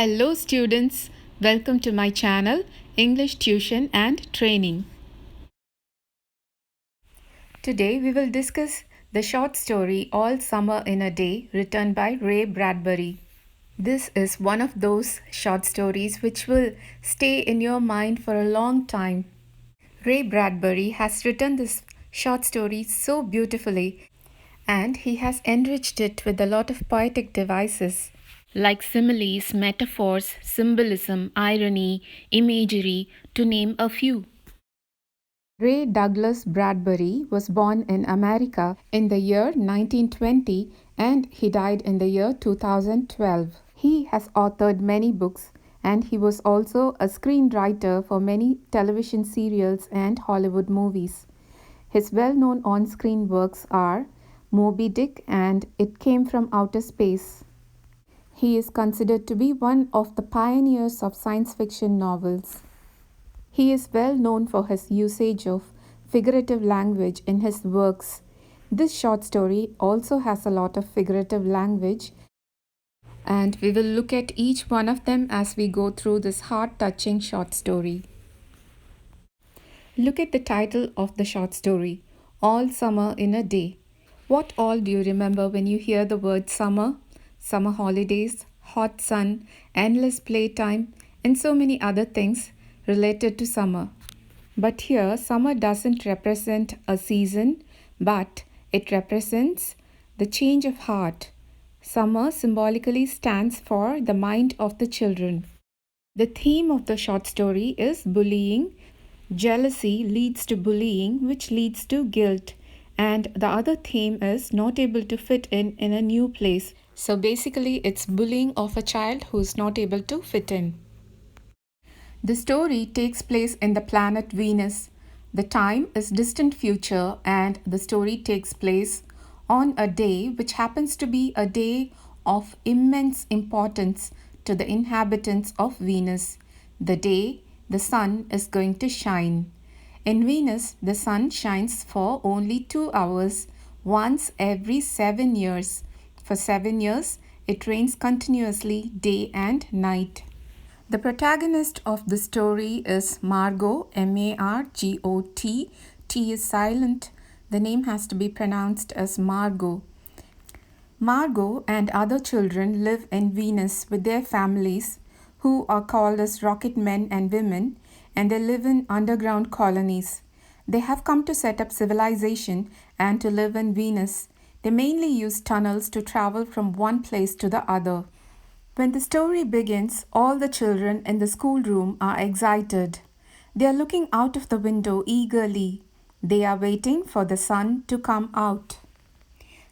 Hello students, welcome to my channel English Tuition and Training. Today we will discuss the short story All Summer in a Day written by Ray Bradbury. This is one of those short stories which will stay in your mind for a long time. Ray Bradbury has written this short story so beautifully and he has enriched it with a lot of poetic devices like similes, metaphors, symbolism, irony, imagery, to name a few. Ray Douglas Bradbury was born in America in the year 1920 and he died in the year 2012. He has authored many books and he was also a screenwriter for many television serials and Hollywood movies. His well-known on-screen works are Moby Dick and It Came from Outer Space. He is considered to be one of the pioneers of science fiction novels. He is well known for his usage of figurative language in his works. This short story also has a lot of figurative language, and we will look at each one of them as we go through this heart-touching short story. Look at the title of the short story, All Summer in a Day. What all do you remember when you hear the word summer? Summer holidays, hot sun, endless playtime, and so many other things related to summer. But here, summer doesn't represent a season, but it represents the change of heart. Summer symbolically stands for the mind of the children. The theme of the short story is bullying. Jealousy leads to bullying, which leads to guilt. And the other theme is not able to fit in a new place. So basically, it's bullying of a child who is not able to fit in. The story takes place in the planet Venus. The time is distant future and the story takes place on a day which happens to be a day of immense importance to the inhabitants of Venus. The day the sun is going to shine. In Venus, the sun shines for only 2 hours, once every 7 years. For 7 years, it rains continuously day and night. The protagonist of the story is Margot, M-A-R-G-O-T. T is silent. The name has to be pronounced as Margot. Margot and other children live in Venus with their families, who are called as rocket men and women, and they live in underground colonies. They have come to set up civilization and to live in Venus. They mainly use tunnels to travel from one place to the other. When the story begins, all the children in the schoolroom are excited. They are looking out of the window eagerly. They are waiting for the sun to come out.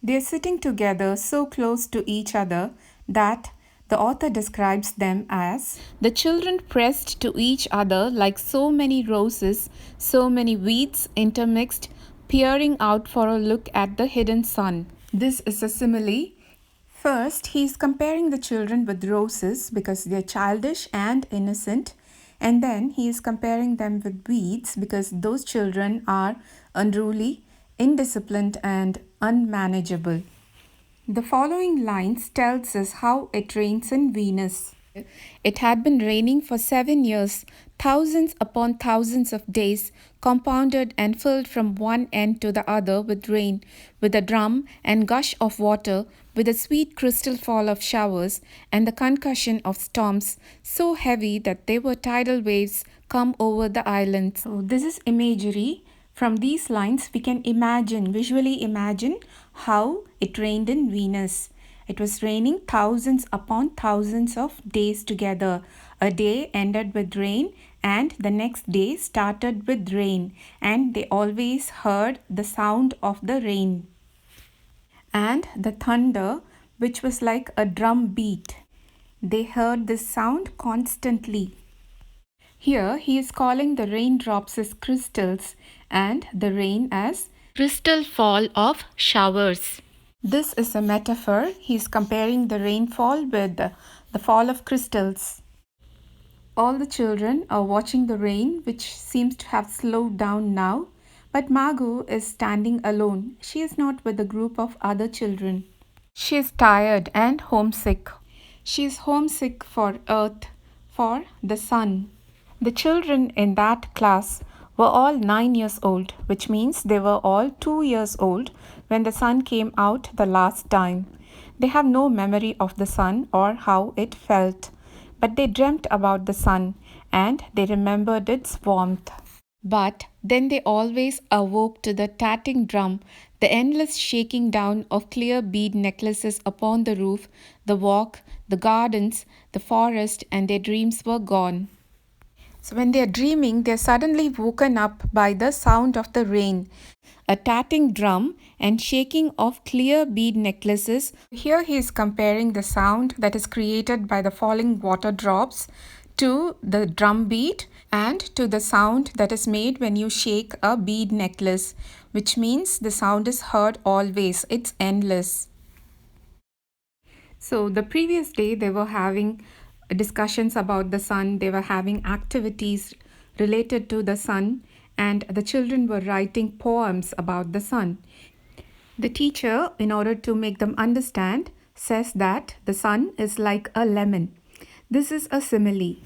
They are sitting together so close to each other that the author describes them as the children pressed to each other like so many roses, so many weeds intermixed, peering out for a look at the hidden sun. This is a simile. First, he is comparing the children with roses because they are childish and innocent. And then he is comparing them with weeds because those children are unruly, indisciplined, and unmanageable. The following lines tells us how it rains in Venus. It had been raining for 7 years, thousands upon thousands of days, compounded and filled from one end to the other with rain, with a drum and gush of water, with a sweet crystal fall of showers, and the concussion of storms, so heavy that they were tidal waves come over the islands. So this is imagery. From these lines, we can visually imagine how it rained in Venus. It was raining thousands upon thousands of days together. A day ended with rain and the next day started with rain, and they always heard the sound of the rain and the thunder, which was like a drum beat. They heard this sound constantly. Here he is calling the raindrops as crystals and the rain as crystal fall of showers. This is a metaphor. He is comparing the rainfall with the fall of crystals. All the children are watching the rain, which seems to have slowed down now, but Margot is standing alone. She is not with a group of other children. She is tired and homesick. She is homesick for Earth, for the sun. The children in that class were all 9 years old, which means they were all 2 years old when the sun came out the last time. They have no memory of the sun or how it felt, but they dreamt about the sun and they remembered its warmth. But then they always awoke to the tatting drum, the endless shaking down of clear bead necklaces upon the roof, the walk, the gardens, the forest, and their dreams were gone. So, when they are dreaming, they are suddenly woken up by the sound of the rain, a tatting drum, and shaking of clear bead necklaces. Here he is comparing the sound that is created by the falling water drops to the drum beat and to the sound that is made when you shake a bead necklace, which means the sound is heard always, it's endless. So, the previous day they were having discussions about the sun, they were having activities related to the sun, and the children were writing poems about the sun. The teacher, in order to make them understand, says that the sun is like a lemon. This is a simile.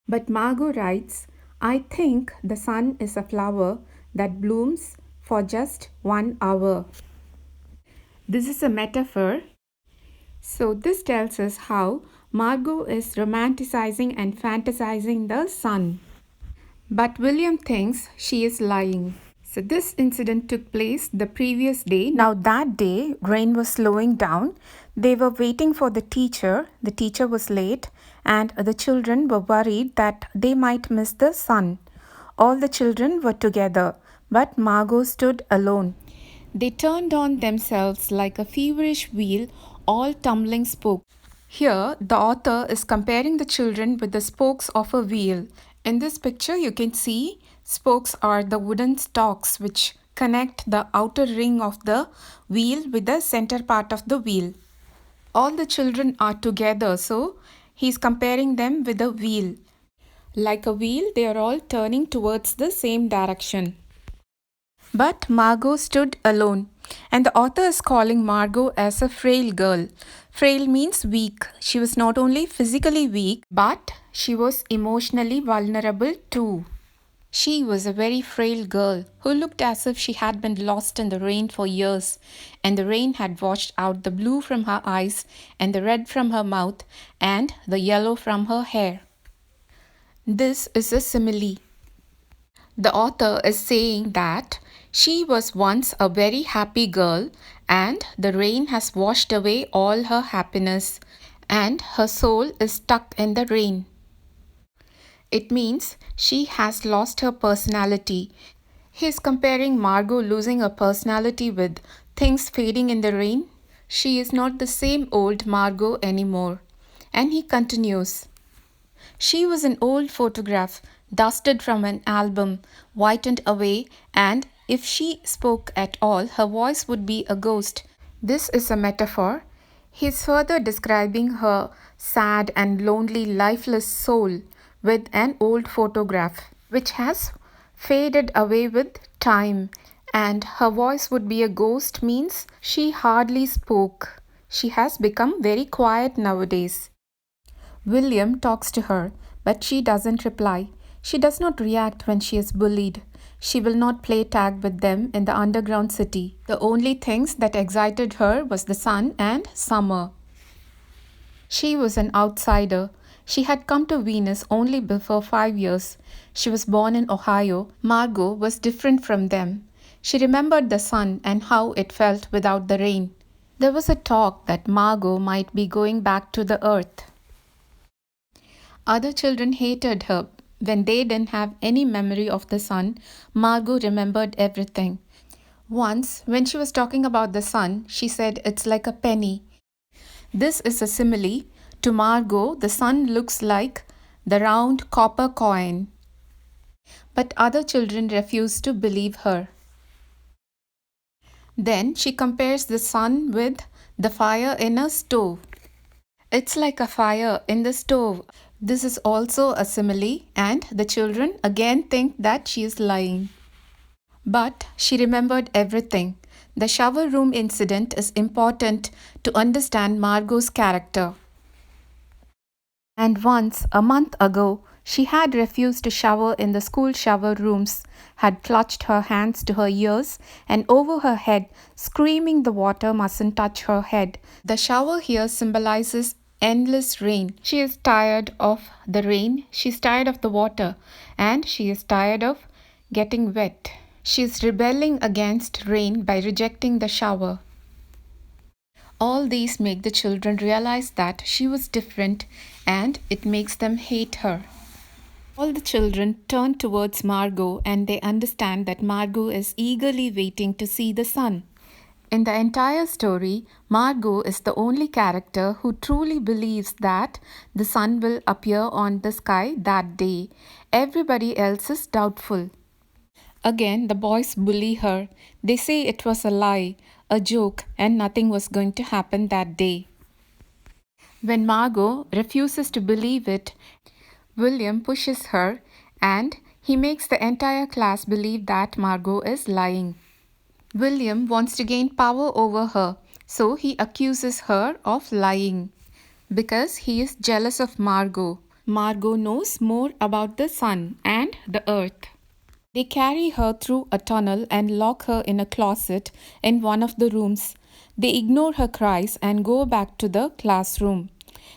But Margot writes, I think the sun is a flower that blooms for just 1 hour. This is a metaphor. So, this tells us how Margot is romanticizing and fantasizing the sun. But William thinks she is lying. So, this incident took place the previous day. Now, that day, rain was slowing down. They were waiting for the teacher. The teacher was late, and the children were worried that they might miss the sun. All the children were together, but Margot stood alone. They turned on themselves like a feverish wheel, all tumbling spokes. Here, the author is comparing the children with the spokes of a wheel. In this picture, you can see spokes are the wooden stalks which connect the outer ring of the wheel with the center part of the wheel. All the children are together, so he's comparing them with a wheel. Like a wheel, they are all turning towards the same direction. But Margot stood alone, and the author is calling Margot as a frail girl. Frail means weak. She was not only physically weak, but she was emotionally vulnerable too. She was a very frail girl who looked as if she had been lost in the rain for years, and the rain had washed out the blue from her eyes, and the red from her mouth, and the yellow from her hair. This is a simile. The author is saying that she was once a very happy girl and the rain has washed away all her happiness and her soul is stuck in the rain. It means she has lost her personality. He is comparing Margot losing her personality with things fading in the rain. She is not the same old Margot anymore. And he continues. She was an old photograph, dusted from an album, whitened away, and if she spoke at all, her voice would be a ghost. This is a metaphor. He is further describing her sad and lonely, lifeless soul with an old photograph, which has faded away with time, and her voice would be a ghost means she hardly spoke. She has become very quiet nowadays. William talks to her, but she doesn't reply. She does not react when she is bullied. She will not play tag with them in the underground city. The only things that excited her was the sun and summer. She was an outsider. She had come to Venus only before 5 years. She was born in Ohio. Margot was different from them. She remembered the sun and how it felt without the rain. There was a talk that Margot might be going back to the earth. Other children hated her. When they didn't have any memory of the sun, Margot remembered everything. Once, when she was talking about the sun, she said it's like a penny. This is a simile. To Margot, the sun looks like the round copper coin. But other children refused to believe her. Then she compares the sun with the fire in a stove. It's like a fire in the stove. This is also a simile, and the children again think that she is lying. But she remembered everything. The shower room incident is important to understand Margot's character. And once, a month ago, she had refused to shower in the school shower rooms, had clutched her hands to her ears and over her head, screaming the water mustn't touch her head. The shower here symbolizes endless rain. She is tired of the rain, she is tired of the water, and she is tired of getting wet. She is rebelling against rain by rejecting the shower. All these make the children realize that she was different and it makes them hate her. All the children turn towards Margot and they understand that Margot is eagerly waiting to see the sun. In the entire story, Margot is the only character who truly believes that the sun will appear on the sky that day. Everybody else is doubtful. Again, the boys bully her. They say it was a lie, a joke, and nothing was going to happen that day. When Margot refuses to believe it, William pushes her and he makes the entire class believe that Margot is lying. William wants to gain power over her, so he accuses her of lying because he is jealous of Margot. Margot knows more about the sun and the earth. They carry her through a tunnel and lock her in a closet in one of the rooms. They ignore her cries and go back to the classroom.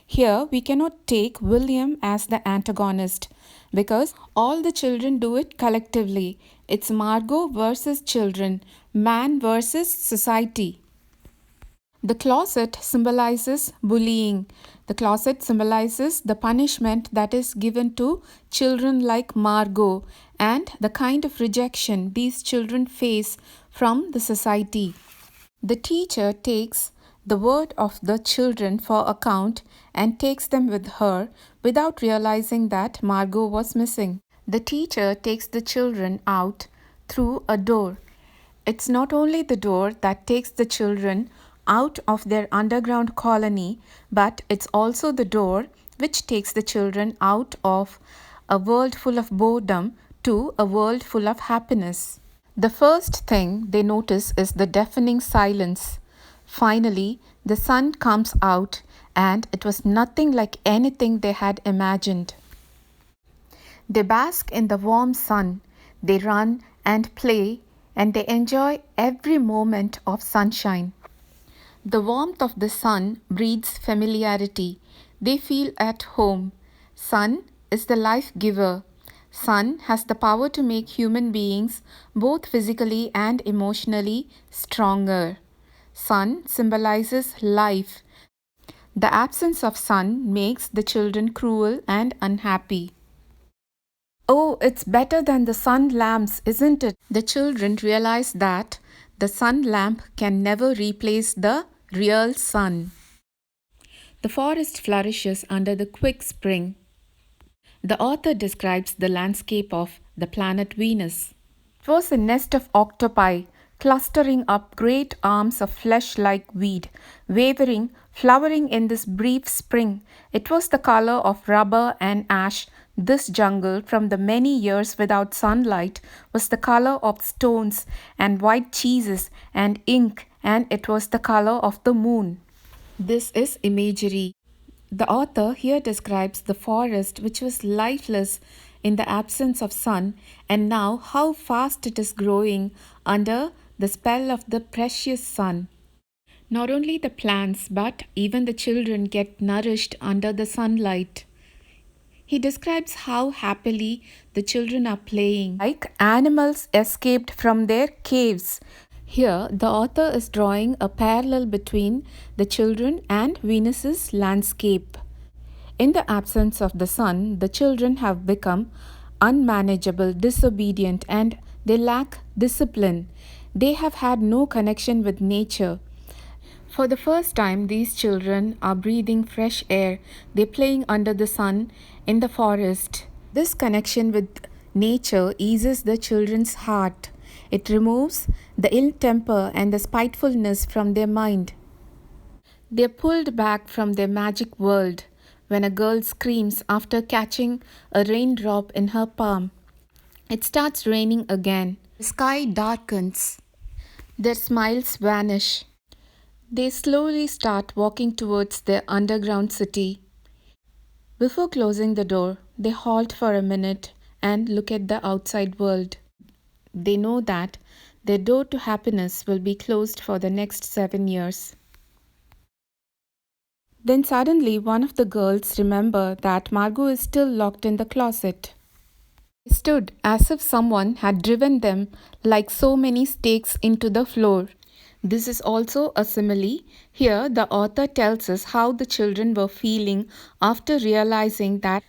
Here, we cannot take William as the antagonist because all the children do it collectively. It's Margot versus children, man versus society. The closet symbolizes bullying. The closet symbolizes the punishment that is given to children like Margot and the kind of rejection these children face from the society. The teacher takes the word of the children for account and takes them with her without realizing that Margot was missing. The teacher takes the children out through a door. It's not only the door that takes the children out of their underground colony, but it's also the door which takes the children out of a world full of boredom to a world full of happiness. The first thing they notice is the deafening silence. Finally, the sun comes out, and it was nothing like anything they had imagined. They bask in the warm sun, they run and play, and they enjoy every moment of sunshine. The warmth of the sun breeds familiarity. They feel at home. Sun is the life giver. Sun has the power to make human beings both physically and emotionally stronger. Sun symbolizes life. The absence of sun makes the children cruel and unhappy. Oh, it's better than the sun lamps, isn't it? The children realize that the sun lamp can never replace the real sun. The forest flourishes under the quick spring. The author describes the landscape of the planet Venus. It was a nest of octopi, clustering up great arms of flesh-like weed, wavering, flowering in this brief spring. It was the color of rubber and ash. This jungle, from the many years without sunlight, was the color of stones and white cheeses and ink, and it was the color of the moon. This is imagery. The author here describes the forest which was lifeless in the absence of sun, and now how fast it is growing under the spell of the precious sun. Not only the plants but even the children get nourished under the sunlight. He describes how happily the children are playing, like animals escaped from their caves. Here, the author is drawing a parallel between the children and Venus's landscape. In the absence of the sun, the children have become unmanageable, disobedient, and they lack discipline. They have had no connection with nature. For the first time, these children are breathing fresh air. They're playing under the sun in the forest. This connection with nature eases the children's heart. It removes the ill temper and the spitefulness from their mind. They're pulled back from their magic world when a girl screams after catching a raindrop in her palm. It starts raining again. The sky darkens. Their smiles vanish. They slowly start walking towards their underground city. Before closing the door, they halt for a minute and look at the outside world. They know that their door to happiness will be closed for the next 7 years. Then suddenly one of the girls remember that Margot is still locked in the closet. They stood as if someone had driven them like so many stakes into the floor. This is also a simile. Here, the author tells us how the children were feeling after realizing that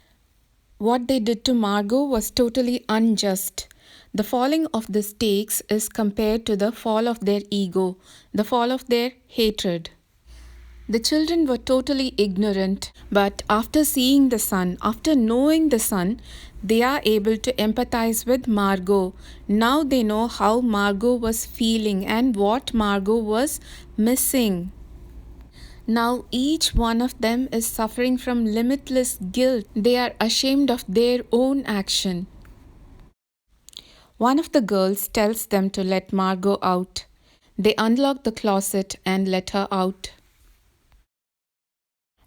what they did to Margot was totally unjust. The falling of the stakes is compared to the fall of their ego, the fall of their hatred. The children were totally ignorant, but after seeing the sun, after knowing the sun, they are able to empathize with Margot. Now they know how Margot was feeling and what Margot was missing. Now each one of them is suffering from limitless guilt. They are ashamed of their own action. One of the girls tells them to let Margot out. They unlock the closet and let her out.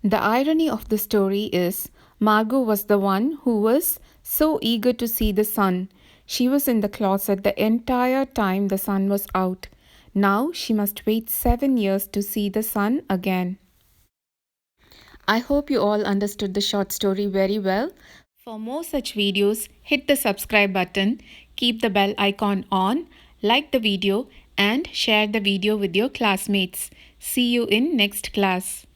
The irony of the story is Margot was the one who was so eager to see the sun. She was in the closet the entire time the sun was out. Now she must wait 7 years to see the sun again. I hope you all understood the short story very well. For more such videos, hit the subscribe button, keep the bell icon on, like the video and share the video with your classmates. See you in next class.